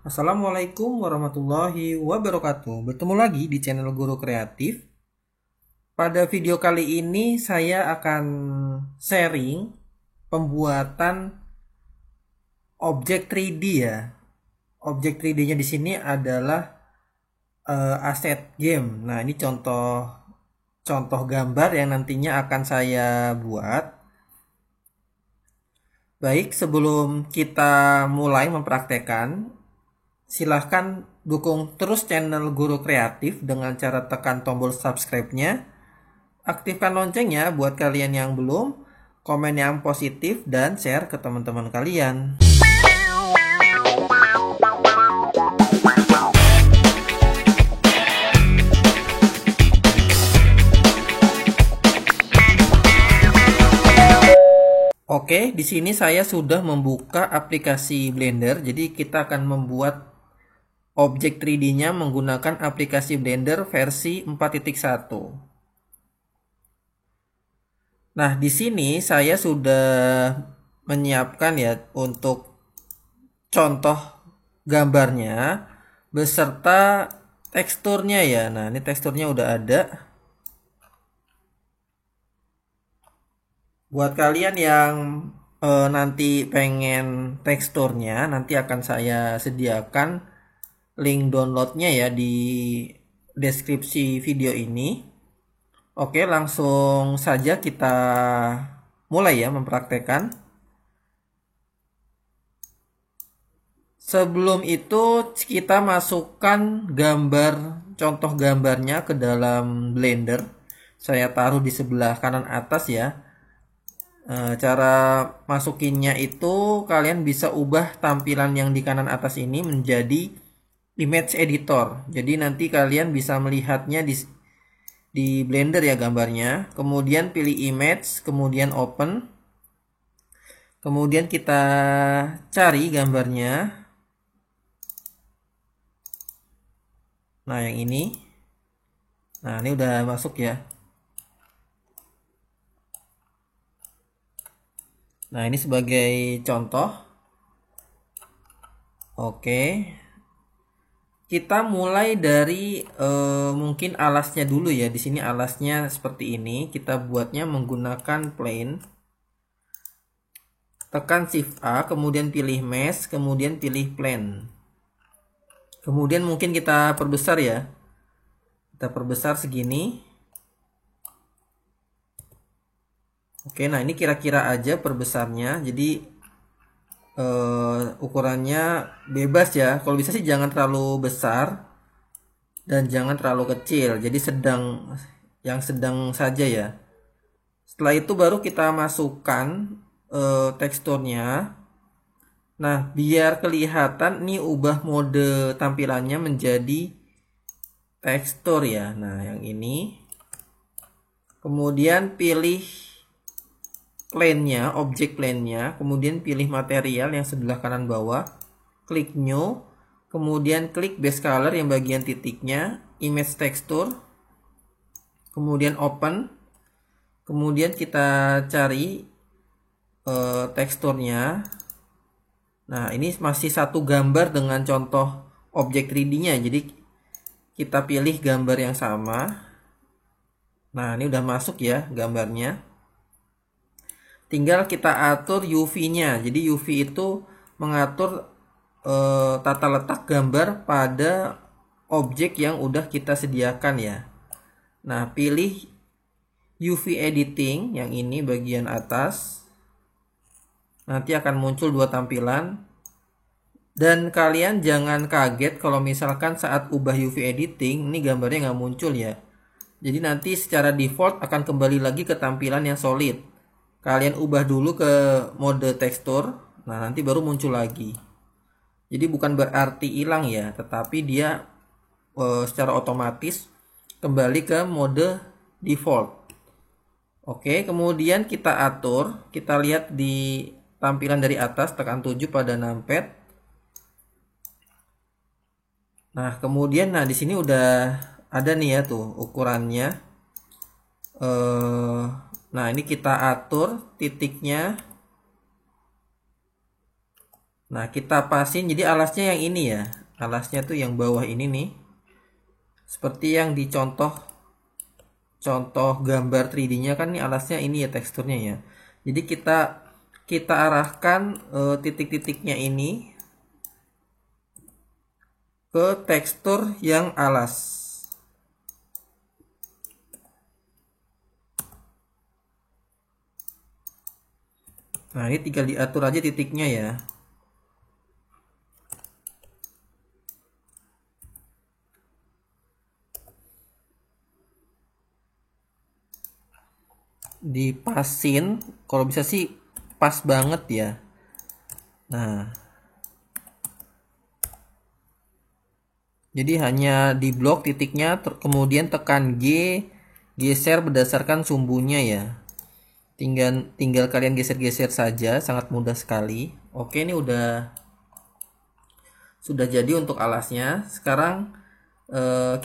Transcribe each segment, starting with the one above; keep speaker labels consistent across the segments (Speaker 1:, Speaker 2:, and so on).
Speaker 1: Assalamualaikum warahmatullahi wabarakatuh. Bertemu lagi di channel Guru Kreatif. Pada video kali ini saya akan sharing pembuatan objek 3D ya. Objek 3D-nya di sini adalah aset game. Nah, ini contoh gambar yang nantinya akan saya buat. Baik, sebelum kita mulai mempraktekkan, silahkan dukung terus channel Guru Kreatif dengan cara tekan tombol subscribe-nya, aktifkan loncengnya buat kalian yang belum, komen yang positif, dan share ke teman-teman kalian. Oke, di sini saya sudah membuka aplikasi Blender. Jadi kita akan membuat objek 3D-nya menggunakan aplikasi Blender versi 4.1. Nah, di sini saya sudah menyiapkan ya untuk contoh gambarnya beserta teksturnya ya. Nah, ini teksturnya udah ada. Buat kalian yang nanti pengen teksturnya, nanti akan saya sediakan link downloadnya ya di deskripsi video ini. Oke, langsung saja kita mulai ya mempraktekkan. Sebelum itu kita masukkan contoh gambarnya ke dalam Blender. Saya taruh di sebelah kanan atas ya. Cara masukinnya itu kalian bisa ubah tampilan yang di kanan atas ini menjadi image editor. Jadi nanti kalian bisa melihatnya di Blender ya gambarnya. Kemudian pilih image, kemudian open. Kemudian kita cari gambarnya. Nah, yang ini. Nah, ini udah masuk ya. Nah, ini sebagai contoh. Oke. Kita mulai dari mungkin alasnya dulu ya. Di sini alasnya seperti ini. Kita buatnya menggunakan plane. Tekan Shift A, kemudian pilih mesh, kemudian pilih plane. Kemudian mungkin kita perbesar ya. Kita perbesar segini. Oke, nah ini kira-kira aja perbesarnya. Jadi ukurannya bebas ya. Kalau bisa sih jangan terlalu besar dan jangan terlalu kecil. Jadi yang sedang saja ya. Setelah itu baru kita masukkan teksturnya. Nah, biar kelihatan nih ubah mode tampilannya menjadi tekstur ya. Nah, yang ini. Kemudian pilih plane-nya, objek plane-nya, kemudian pilih material yang sebelah kanan bawah, klik new, kemudian klik base color yang bagian titiknya, image texture, kemudian open, kemudian kita cari teksturnya. Nah, ini masih satu gambar dengan contoh objek 3D-nya, jadi kita pilih gambar yang sama. Nah, ini udah masuk ya gambarnya. Tinggal kita atur UV-nya. Jadi UV itu mengatur tata letak gambar pada objek yang udah kita sediakan ya. Nah, pilih UV editing yang ini bagian atas. Nanti akan muncul dua tampilan. Dan kalian jangan kaget kalau misalkan saat ubah UV editing ini gambarnya nggak muncul ya. Jadi nanti secara default akan kembali lagi ke tampilan yang solid. Kalian ubah dulu ke mode tekstur. Nah, nanti baru muncul lagi. Jadi bukan berarti hilang ya, tetapi dia secara otomatis kembali ke mode default. Oke, kemudian kita atur. Kita lihat di tampilan dari atas, tekan 7 pada numpad. Nah, kemudian di sini udah ada nih ya tuh ukurannya. Nah, ini kita atur titiknya. Nah, kita pasin, jadi alasnya yang ini ya. Alasnya tuh yang bawah ini nih. Seperti yang di contoh gambar 3D-nya kan nih, alasnya ini ya teksturnya ya. Jadi kita arahkan titik-titiknya ini ke tekstur yang alas. Nah, ini tinggal diatur aja titiknya ya. Dipasin, kalau bisa sih pas banget ya. Nah, jadi hanya di blok titiknya, kemudian tekan G, geser berdasarkan sumbunya ya. Tinggal kalian geser-geser saja, sangat mudah sekali. Oke, ini sudah jadi untuk alasnya. Sekarang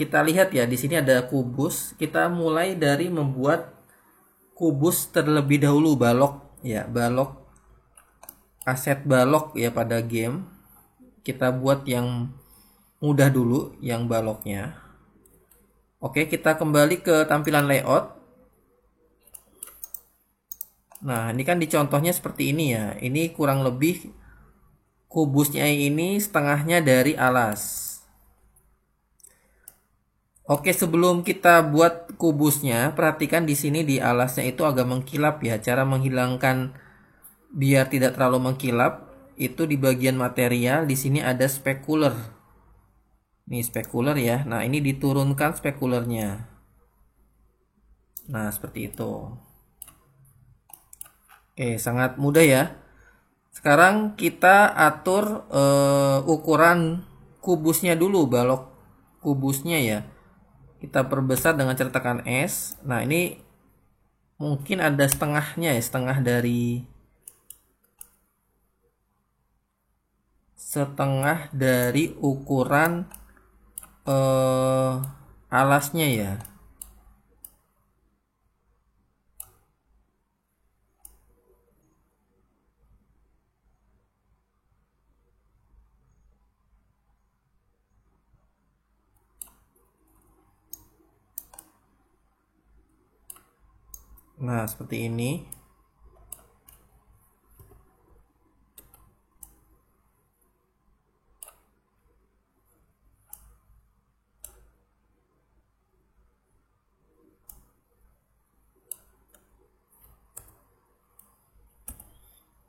Speaker 1: kita lihat ya, di sini ada kubus. Kita mulai dari membuat kubus terlebih dahulu, balok ya, balok, aset balok ya pada game. Kita buat yang mudah dulu, yang baloknya. Oke, kita kembali ke tampilan layout. Nah, ini kan di contohnya seperti ini ya. Ini kurang lebih kubusnya ini setengahnya dari alas. Oke, sebelum kita buat kubusnya, perhatikan di sini di alasnya itu agak mengkilap ya. Cara menghilangkan biar tidak terlalu mengkilap itu di bagian material, di sini ada specular. Nih specular ya. Nah, ini diturunkan spekulernya. Nah, seperti itu. Oke, sangat mudah ya. Sekarang kita atur ukuran kubusnya dulu, balok kubusnya ya. Kita perbesar dengan cetakan S. Nah, ini mungkin ada setengahnya ya, setengah dari ukuran alasnya ya. Nah, seperti ini.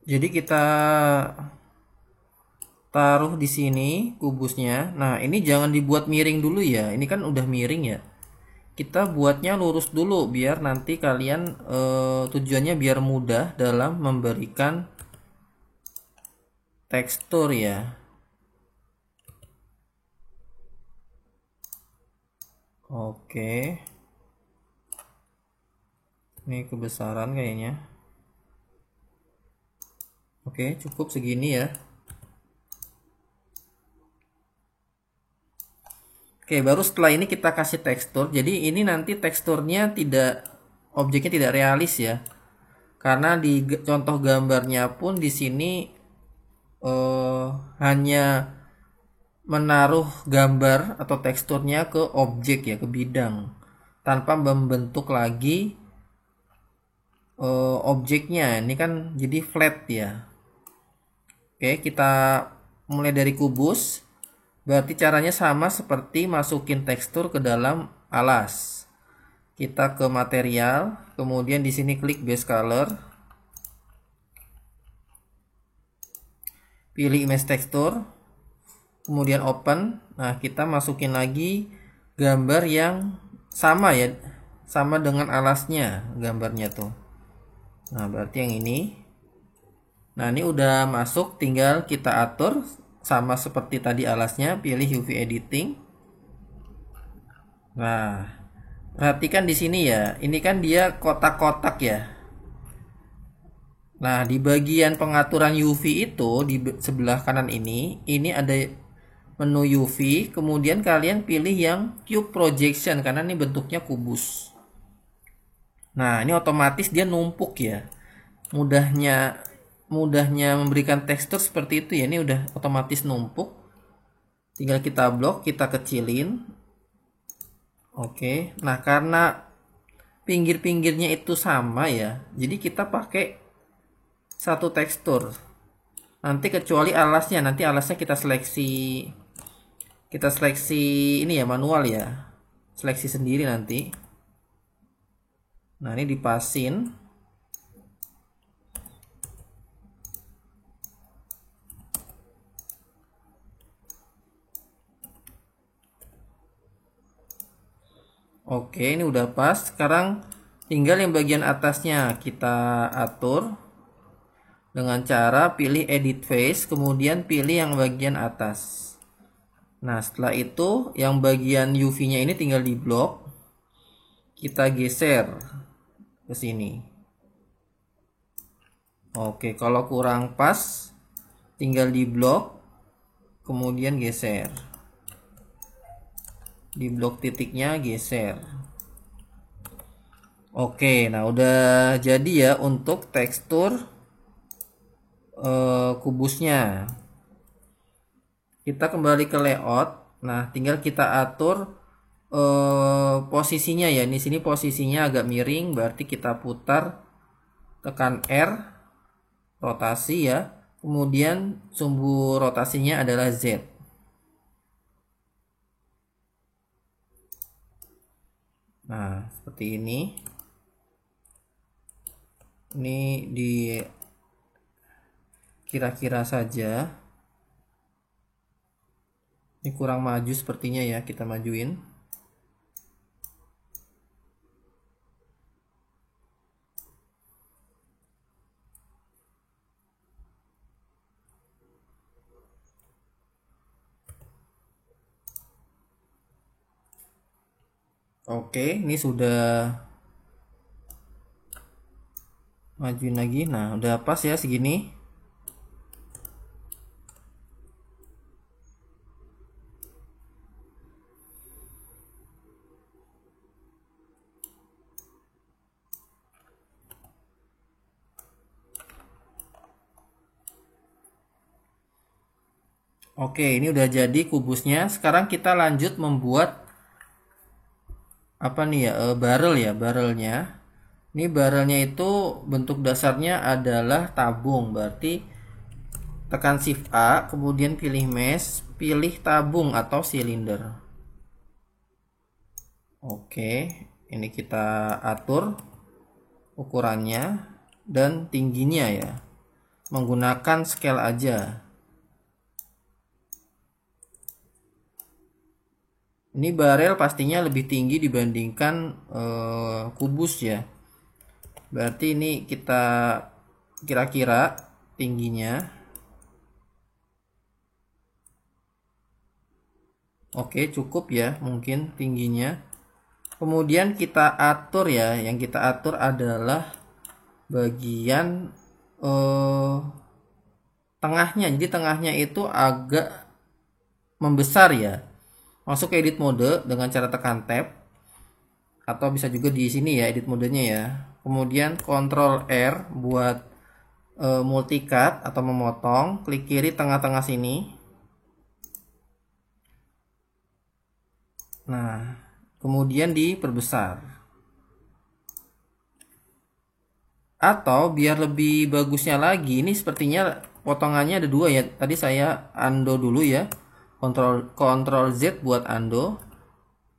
Speaker 1: Jadi kita taruh di sini kubusnya. Nah, ini jangan dibuat miring dulu ya. Ini kan udah miring ya. Kita buatnya lurus dulu biar nanti kalian tujuannya biar mudah dalam memberikan tekstur ya. Oke. Ini kebesaran kayaknya. Oke, cukup segini ya. Oke, baru setelah ini kita kasih tekstur. Jadi ini nanti teksturnya objeknya tidak realis ya. Karena di contoh gambarnya pun di sini hanya menaruh gambar atau teksturnya ke objek ya, ke bidang, tanpa membentuk lagi objeknya. Ini kan jadi flat ya. Oke, kita mulai dari kubus. Berarti caranya sama seperti masukin tekstur ke dalam alas. Kita ke material, kemudian di sini klik base color. Pilih image texture, kemudian open. Nah, kita masukin lagi gambar yang sama ya, sama dengan alasnya gambarnya tuh. Nah, berarti yang ini. Nah, ini udah masuk, tinggal kita atur sama seperti tadi alasnya, pilih UV editing. Nah, perhatikan di sini ya, ini kan dia kotak-kotak ya. Nah, di bagian pengaturan UV itu di sebelah kanan ini ada menu UV, kemudian kalian pilih yang cube projection karena ini bentuknya kubus. Nah, ini otomatis dia numpuk ya. mudahnya memberikan tekstur seperti itu ya. Ini udah otomatis numpuk. Tinggal kita blok, kita kecilin. Oke. Nah, karena pinggir-pinggirnya itu sama ya, jadi kita pakai satu tekstur. Nanti kecuali alasnya, nanti alasnya kita seleksi ini ya, manual ya. Seleksi sendiri nanti. Nah, ini dipasin. Oke, ini udah pas. Sekarang tinggal yang bagian atasnya kita atur dengan cara pilih edit face, kemudian pilih yang bagian atas. Nah, setelah itu yang bagian UV-nya ini tinggal di blok. Kita geser ke sini. Oke, kalau kurang pas tinggal di blok, kemudian geser. Di blok titiknya geser. Oke, nah udah jadi ya untuk tekstur kubusnya. Kita kembali ke layout. Nah, tinggal kita atur posisinya ya. Di sini posisinya agak miring, berarti kita putar, tekan R, rotasi ya. Kemudian sumbu rotasinya adalah Z. Nah, seperti ini. Ini di kira-kira saja. Ini kurang maju sepertinya ya, kita majuin. Oke, ini sudah majuin lagi. Nah, udah pas ya segini. Oke, ini udah jadi kubusnya. Sekarang kita lanjut membuat apa nih ya, barrel ya, barrelnya. Ini barrelnya itu bentuk dasarnya adalah tabung, berarti tekan Shift A, kemudian pilih mesh, pilih tabung atau silinder. Oke, ini kita atur ukurannya dan tingginya ya, menggunakan scale aja. Ini barel pastinya lebih tinggi dibandingkan kubus ya. Berarti ini kita kira-kira tingginya. Oke, cukup ya mungkin tingginya. Kemudian kita atur ya. Yang kita atur adalah bagian tengahnya. Jadi tengahnya itu agak membesar ya. Masuk ke edit mode dengan cara tekan tab, atau bisa juga di sini ya edit modenya ya. Kemudian Ctrl R buat multicut atau memotong, klik kiri tengah-tengah sini. Nah, kemudian diperbesar. Atau biar lebih bagusnya lagi, ini sepertinya potongannya ada dua ya. Tadi saya undo dulu ya. Ctrl Z buat undo.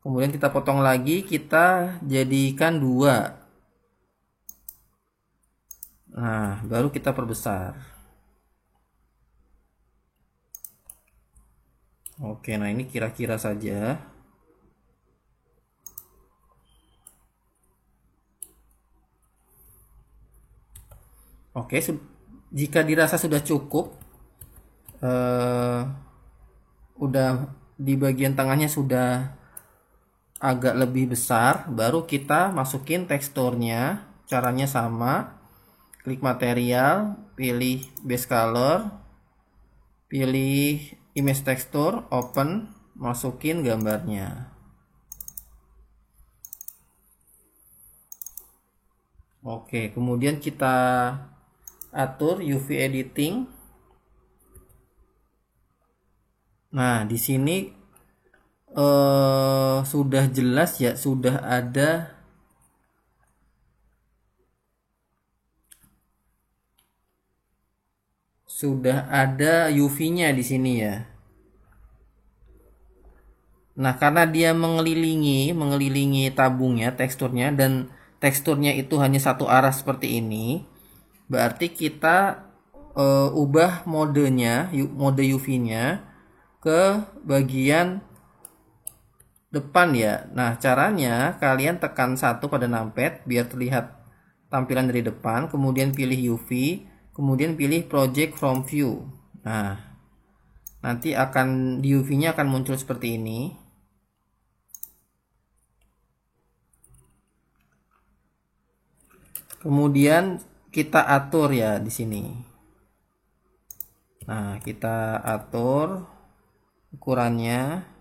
Speaker 1: Kemudian kita potong lagi, kita jadikan dua. Nah, baru kita perbesar. Oke, nah ini kira-kira saja. Oke, jika dirasa sudah cukup, udah di bagian tengahnya sudah agak lebih besar, baru kita masukin teksturnya. Caranya sama, klik material, pilih base color, pilih image texture, open, masukin gambarnya. Oke, kemudian kita atur UV editing. Nah, di sini sudah jelas ya, sudah ada UV-nya di sini ya. Nah, karena dia mengelilingi tabungnya, teksturnya, dan teksturnya itu hanya satu arah seperti ini, berarti kita ubah modenya, mode UV-nya ke bagian depan ya. Nah, caranya kalian tekan 1 pada numpad biar terlihat tampilan dari depan, kemudian pilih UV, kemudian pilih project from view. Nah, nanti di UV-nya akan muncul seperti ini. Kemudian kita atur ya di sini. Nah, kita atur ukurannya.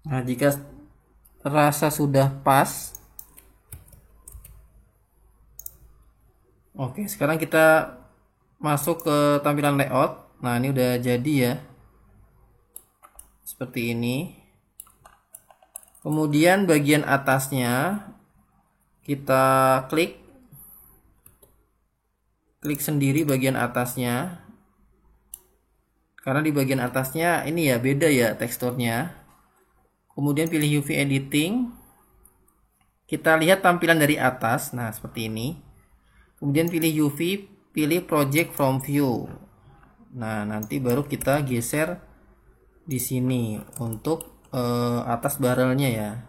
Speaker 1: Nah, jika rasa sudah pas, oke, sekarang kita masuk ke tampilan layout. Nah, ini udah jadi ya, seperti ini. Kemudian bagian atasnya kita klik sendiri bagian atasnya, karena di bagian atasnya ini ya beda ya teksturnya. Kemudian pilih UV editing, kita lihat tampilan dari atas. Nah, seperti ini. Kemudian pilih UV, pilih project from view. Nah, nanti baru kita geser di sini untuk atas barrelnya ya.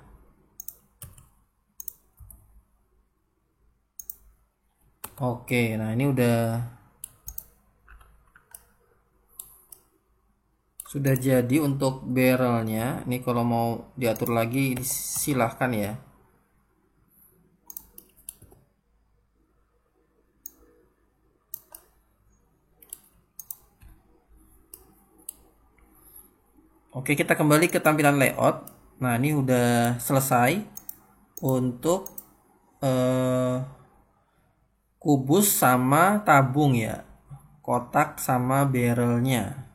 Speaker 1: Oke, nah ini sudah jadi untuk barrelnya. Ini kalau mau diatur lagi silahkan ya. Oke, kita kembali ke tampilan layout. Nah, ini udah selesai untuk kubus sama tabung ya, kotak sama barrelnya.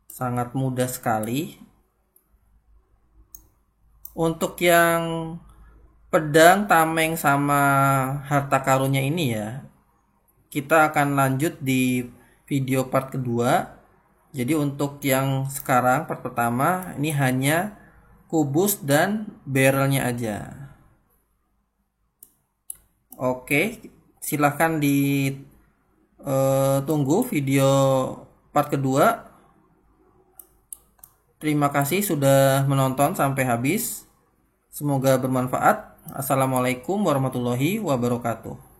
Speaker 1: Sangat mudah sekali. Untuk yang pedang, tameng, sama harta karunnya ini ya, kita akan lanjut di video part kedua. Jadi untuk yang sekarang part pertama ini hanya kubus dan barrelnya aja. Oke, silahkan ditunggu video part kedua. Terima kasih sudah menonton sampai habis. Semoga bermanfaat. Assalamualaikum warahmatullahi wabarakatuh.